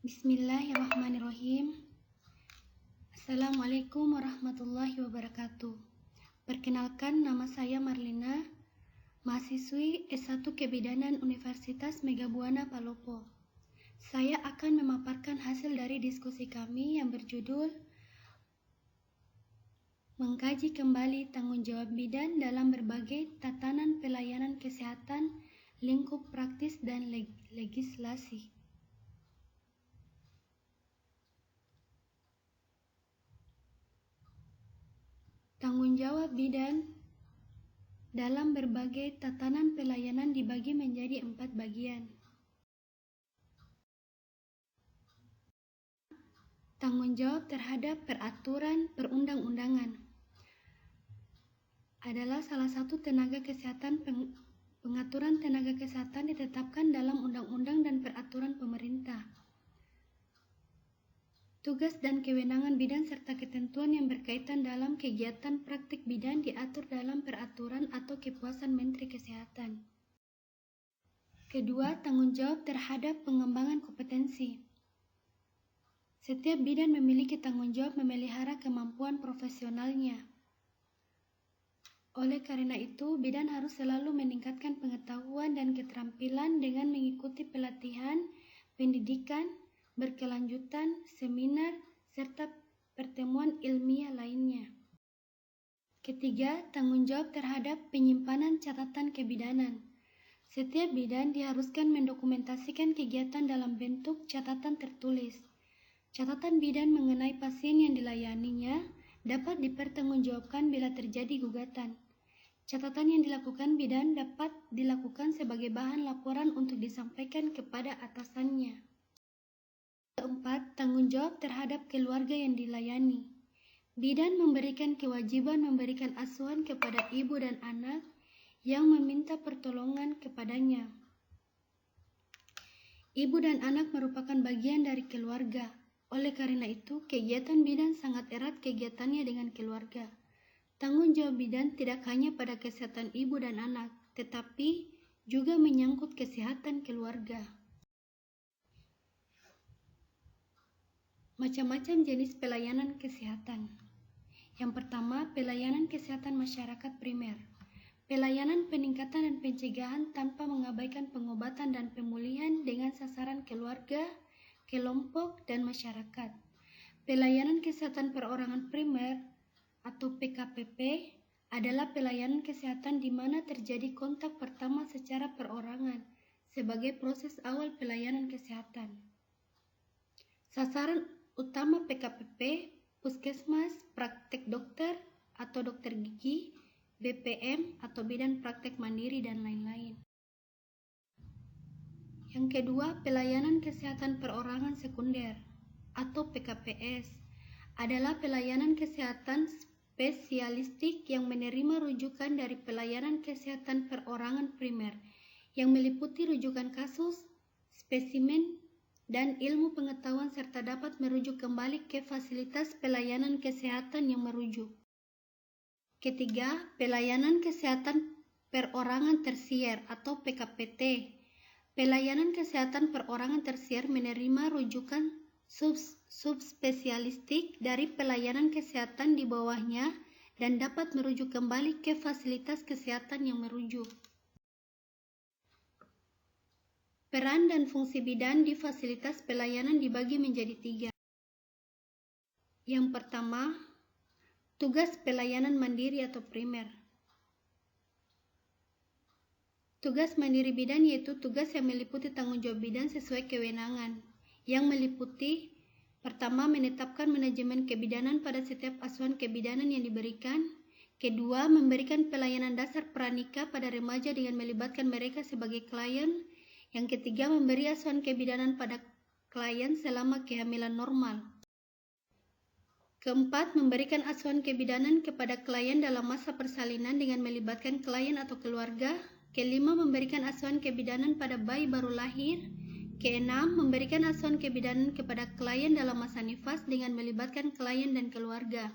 Bismillahirrahmanirrahim. Assalamualaikum warahmatullahi wabarakatuh. Perkenalkan, nama saya Marlina, mahasiswi S1 Kebidanan Universitas Megabuana Palopo. Saya akan memaparkan hasil dari diskusi kami yang berjudul Mengkaji kembali tanggung jawab bidan dalam berbagai tatanan pelayanan kesehatan, lingkup praktis dan legislasi. Tanggung jawab bidan dalam berbagai tatanan pelayanan dibagi menjadi 4 bagian. Tanggung jawab terhadap peraturan perundang-undangan adalah salah satu tenaga kesehatan. Pengaturan tenaga kesehatan ditetapkan dalam undang-undang dan peraturan pemerintah. Tugas dan kewenangan bidan serta ketentuan yang berkaitan dalam kegiatan praktik bidan diatur dalam peraturan atau kepuasan Menteri Kesehatan. Kedua, tanggung jawab terhadap pengembangan kompetensi. Setiap bidan memiliki tanggung jawab memelihara kemampuan profesionalnya. Oleh karena itu, bidan harus selalu meningkatkan pengetahuan dan keterampilan dengan mengikuti pelatihan, pendidikan berkelanjutan, seminar, serta pertemuan ilmiah lainnya. Ketiga, tanggung jawab terhadap penyimpanan catatan kebidanan. Setiap bidan diharuskan mendokumentasikan kegiatan dalam bentuk catatan tertulis. Catatan bidan mengenai pasien yang dilayaninya dapat dipertanggungjawabkan bila terjadi gugatan. Catatan yang dilakukan bidan dapat dilakukan sebagai bahan laporan untuk disampaikan kepada atasannya. Keempat, tanggung jawab terhadap keluarga yang dilayani. Bidan memberikan kewajiban memberikan asuhan kepada ibu dan anak yang meminta pertolongan kepadanya. Ibu dan anak merupakan bagian dari keluarga. Oleh karena itu, kegiatan bidan sangat erat kegiatannya dengan keluarga. Tanggung jawab bidan tidak hanya pada kesehatan ibu dan anak, tetapi juga menyangkut kesehatan keluarga. Macam-macam jenis pelayanan kesehatan. Yang pertama, pelayanan kesehatan masyarakat primer. Pelayanan peningkatan dan pencegahan tanpa mengabaikan pengobatan dan pemulihan dengan sasaran keluarga, kelompok, dan masyarakat. Pelayanan kesehatan perorangan primer atau PKPP adalah pelayanan kesehatan di mana terjadi kontak pertama secara perorangan sebagai proses awal pelayanan kesehatan. Sasaran utama PKPP, puskesmas, praktek dokter atau dokter gigi, BPM atau bidan praktek mandiri, dan lain-lain. Yang kedua, pelayanan kesehatan perorangan sekunder atau PKPS adalah pelayanan kesehatan spesialistik yang menerima rujukan dari pelayanan kesehatan perorangan primer yang meliputi rujukan kasus, spesimen, dan ilmu pengetahuan serta dapat merujuk kembali ke fasilitas pelayanan kesehatan yang merujuk. Ketiga, pelayanan kesehatan perorangan tersier atau PKPT. Pelayanan kesehatan perorangan tersier menerima rujukan subspesialistik dari pelayanan kesehatan di bawahnya dan dapat merujuk kembali ke fasilitas kesehatan yang merujuk. Peran dan fungsi bidan di fasilitas pelayanan dibagi menjadi 3. Yang pertama, tugas pelayanan mandiri atau primer. Tugas mandiri bidan yaitu tugas yang meliputi tanggung jawab bidan sesuai kewenangan, yang meliputi pertama, menetapkan manajemen kebidanan pada setiap asuhan kebidanan yang diberikan. Kedua, memberikan pelayanan dasar pranikah pada remaja dengan melibatkan mereka sebagai klien. Yang ketiga, memberi asuhan kebidanan pada klien selama kehamilan normal. Keempat, memberikan asuhan kebidanan kepada klien dalam masa persalinan dengan melibatkan klien atau keluarga. Kelima, memberikan asuhan kebidanan pada bayi baru lahir. Keenam, memberikan asuhan kebidanan kepada klien dalam masa nifas dengan melibatkan klien dan keluarga.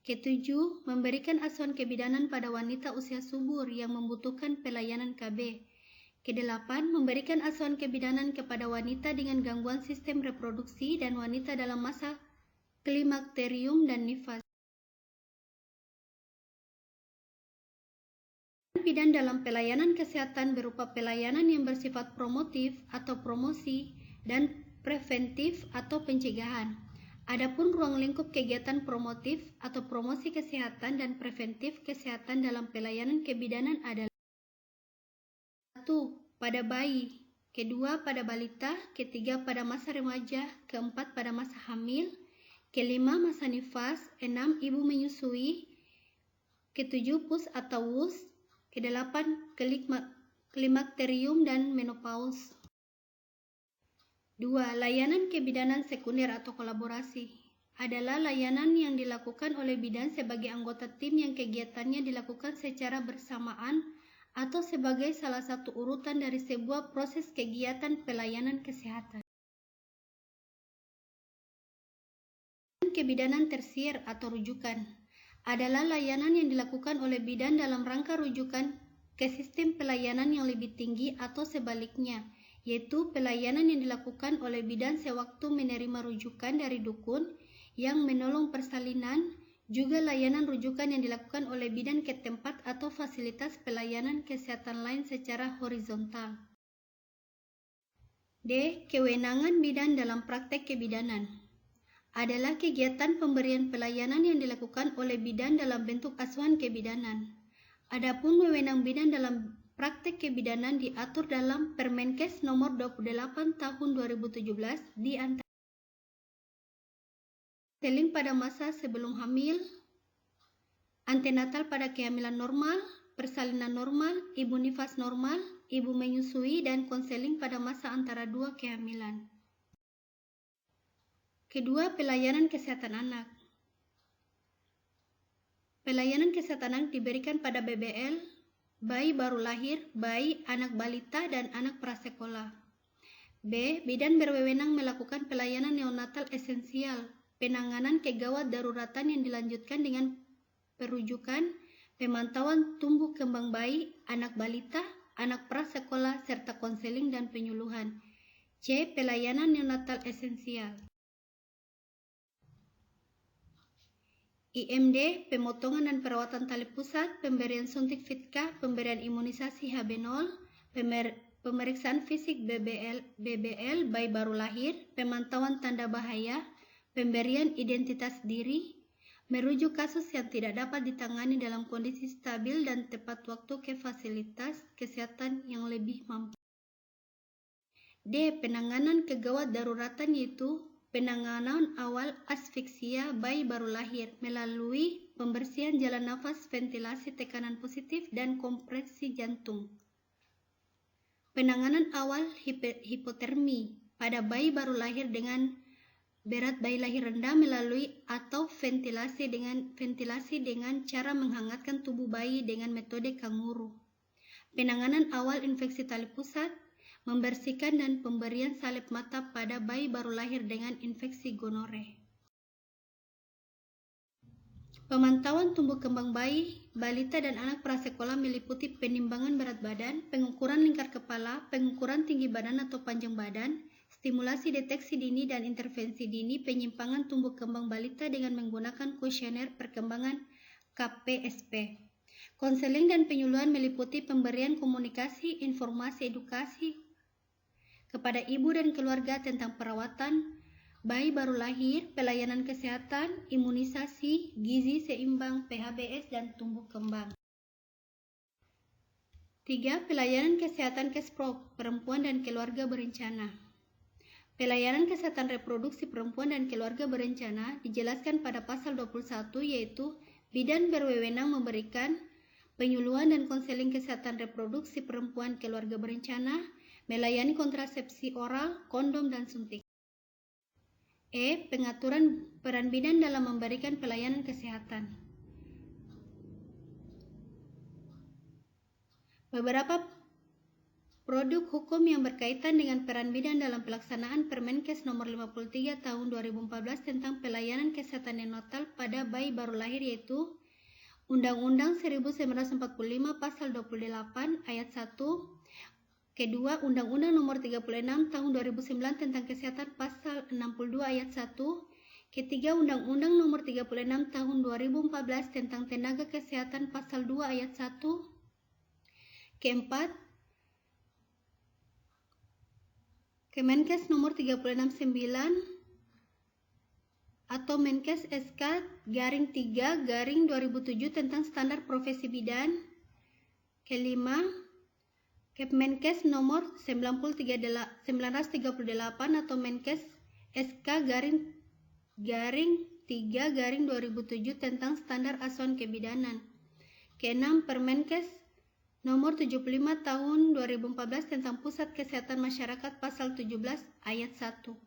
Ketujuh, memberikan asuhan kebidanan pada wanita usia subur yang membutuhkan pelayanan KB. Ke-8, memberikan asuhan kebidanan kepada wanita dengan gangguan sistem reproduksi dan wanita dalam masa klimakterium dan nifas. Bidan dalam pelayanan kesehatan berupa pelayanan yang bersifat promotif atau promosi dan preventif atau pencegahan. Adapun ruang lingkup kegiatan promotif atau promosi kesehatan dan preventif kesehatan dalam pelayanan kebidanan adalah 1. Pada bayi, kedua pada balita, ketiga pada masa remaja, keempat pada masa hamil, kelima masa nifas, 6 ibu menyusui, ketujuh pus atau wus, ke-8 klimakterium dan menopause. 2. Layanan kebidanan sekunder atau kolaborasi adalah layanan yang dilakukan oleh bidan sebagai anggota tim yang kegiatannya dilakukan secara bersamaan atau sebagai salah satu urutan dari sebuah proses kegiatan pelayanan kesehatan. Kebidanan tersier atau rujukan adalah layanan yang dilakukan oleh bidan dalam rangka rujukan ke sistem pelayanan yang lebih tinggi atau sebaliknya, yaitu pelayanan yang dilakukan oleh bidan sewaktu menerima rujukan dari dukun yang menolong persalinan, juga layanan rujukan yang dilakukan oleh bidan ke tempat atau fasilitas pelayanan kesehatan lain secara horizontal. D. Kewenangan bidan dalam praktek kebidanan adalah kegiatan pemberian pelayanan yang dilakukan oleh bidan dalam bentuk asuhan kebidanan. Adapun wewenang bidan dalam praktek kebidanan diatur dalam Permenkes nomor 28 tahun 2017 di antara konseling pada masa sebelum hamil, antenatal pada kehamilan normal, persalinan normal, ibu nifas normal, ibu menyusui, dan konseling pada masa antara dua kehamilan. Kedua, pelayanan kesehatan anak. Pelayanan kesehatan anak diberikan pada BBL, bayi baru lahir, bayi, anak balita, dan anak prasekolah. B. Bidan berwenang melakukan pelayanan neonatal esensial, penanganan kegawat daruratan yang dilanjutkan dengan perujukan, pemantauan tumbuh kembang bayi, anak balita, anak prasekolah, serta konseling dan penyuluhan. C. Pelayanan neonatal esensial. IMD, pemotongan dan perawatan tali pusat, pemberian suntik fitka, pemberian imunisasi HB0, pemeriksaan fisik BBL bayi baru lahir, pemantauan tanda bahaya, pemberian identitas diri, merujuk kasus yang tidak dapat ditangani dalam kondisi stabil dan tepat waktu ke fasilitas kesehatan yang lebih mampu. D. Penanganan kegawat daruratan yaitu penanganan awal asfiksia bayi baru lahir melalui pembersihan jalan nafas, ventilasi tekanan positif, dan kompresi jantung. Penanganan awal hipotermi pada bayi baru lahir dengan berat bayi lahir rendah melalui atau ventilasi dengan cara menghangatkan tubuh bayi dengan metode kanguru. Penanganan awal infeksi tali pusat, membersihkan dan pemberian salep mata pada bayi baru lahir dengan infeksi gonore. Pemantauan tumbuh kembang bayi, balita dan anak prasekolah meliputi penimbangan berat badan, pengukuran lingkar kepala, pengukuran tinggi badan atau panjang badan, stimulasi deteksi dini dan intervensi dini penyimpangan tumbuh kembang balita dengan menggunakan kuesioner perkembangan KPSP. Konseling dan penyuluhan meliputi pemberian komunikasi, informasi, edukasi kepada ibu dan keluarga tentang perawatan bayi baru lahir, pelayanan kesehatan, imunisasi, gizi seimbang, PHBS, dan tumbuh kembang. 3. Pelayanan kesehatan KESPROK, perempuan dan keluarga berencana. Pelayanan kesehatan reproduksi perempuan dan keluarga berencana dijelaskan pada pasal 21, yaitu bidan berwenang memberikan penyuluhan dan konseling kesehatan reproduksi perempuan keluarga berencana, melayani kontrasepsi oral, kondom, dan suntik. E. Pengaturan peran bidan dalam memberikan pelayanan kesehatan. Beberapa produk hukum yang berkaitan dengan peran bidan dalam pelaksanaan Permenkes nomor 53 tahun 2014 tentang pelayanan kesehatan neonatal pada bayi baru lahir yaitu Undang-Undang 1945 Pasal 28 Ayat 1, Kedua, Undang-Undang Nomor 36 Tahun 2009 tentang Kesehatan Pasal 62 Ayat 1. Ketiga, Undang-Undang Nomor 36 Tahun 2014 tentang Tenaga Kesehatan Pasal 2 Ayat 1. Keempat, Kemenkes Nomor 369 atau Menkes SK-3/2007 tentang Standar Profesi Bidan. Kelima, Kemenkes Nomor 938 atau Menkes SK-3/2007 tentang Standar Asuhan Kebidanan. Keenam, Permenkes Nomor 75 Tahun 2014 tentang Pusat Kesehatan Masyarakat Pasal 17 Ayat 1.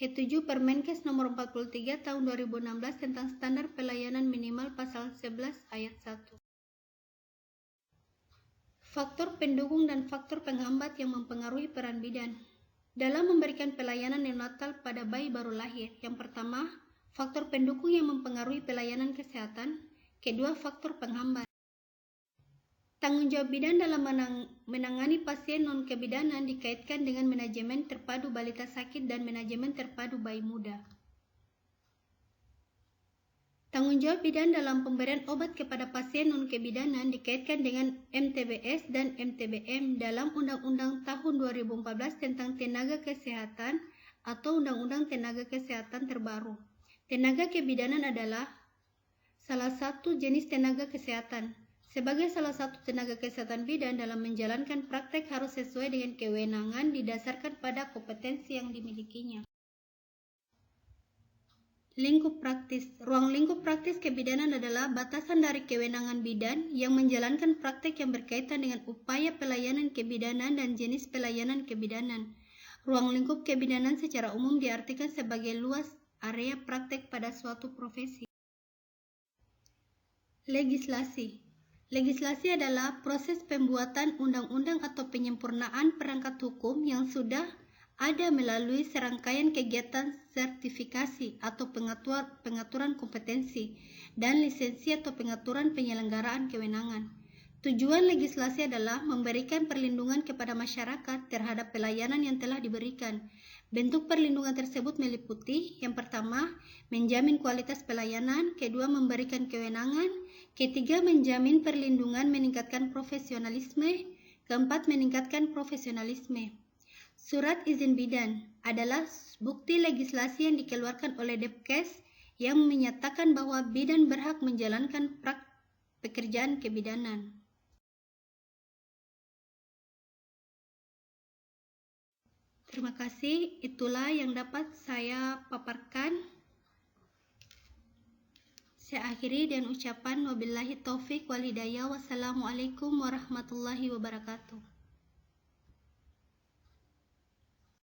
Ketujuh, Permenkes Nomor 43 Tahun 2016 tentang Standar Pelayanan Minimal Pasal 11 Ayat 1. Faktor pendukung dan faktor penghambat yang mempengaruhi peran bidan dalam memberikan pelayanan neonatal pada bayi baru lahir. Yang pertama, faktor pendukung yang mempengaruhi pelayanan kesehatan. Kedua, faktor penghambat. Tanggung jawab bidan dalam menangani pasien non-kebidanan dikaitkan dengan manajemen terpadu balita sakit dan manajemen terpadu bayi muda. Tanggung jawab bidan dalam pemberian obat kepada pasien non-kebidanan dikaitkan dengan MTBS dan MTBM dalam Undang-Undang Tahun 2014 tentang Tenaga Kesehatan atau Undang-Undang Tenaga Kesehatan terbaru. Tenaga kebidanan adalah salah satu jenis tenaga kesehatan. Sebagai salah satu tenaga kesehatan bidan dalam menjalankan praktek harus sesuai dengan kewenangan didasarkan pada kompetensi yang dimilikinya. Lingkup praktis. Ruang lingkup praktis kebidanan adalah batasan dari kewenangan bidan yang menjalankan praktek yang berkaitan dengan upaya pelayanan kebidanan dan jenis pelayanan kebidanan. Ruang lingkup kebidanan secara umum diartikan sebagai luas area praktek pada suatu profesi. Legislasi. Legislasi adalah proses pembuatan undang-undang atau penyempurnaan perangkat hukum yang sudah ada melalui serangkaian kegiatan sertifikasi atau pengaturan kompetensi dan lisensi atau pengaturan penyelenggaraan kewenangan. Tujuan legislasi adalah memberikan perlindungan kepada masyarakat terhadap pelayanan yang telah diberikan. Bentuk perlindungan tersebut meliputi, yang pertama, menjamin kualitas pelayanan, kedua, memberikan kewenangan, ketiga, menjamin perlindungan meningkatkan profesionalisme, keempat, meningkatkan profesionalisme. Surat izin bidan adalah bukti legislasi yang dikeluarkan oleh Depkes yang menyatakan bahwa bidan berhak menjalankan pekerjaan kebidanan. Terima kasih, itulah yang dapat saya paparkan. Saya akhiri dengan ucapan wabillahi taufik wal hidayah. Wassalamualaikum warahmatullahi wabarakatuh.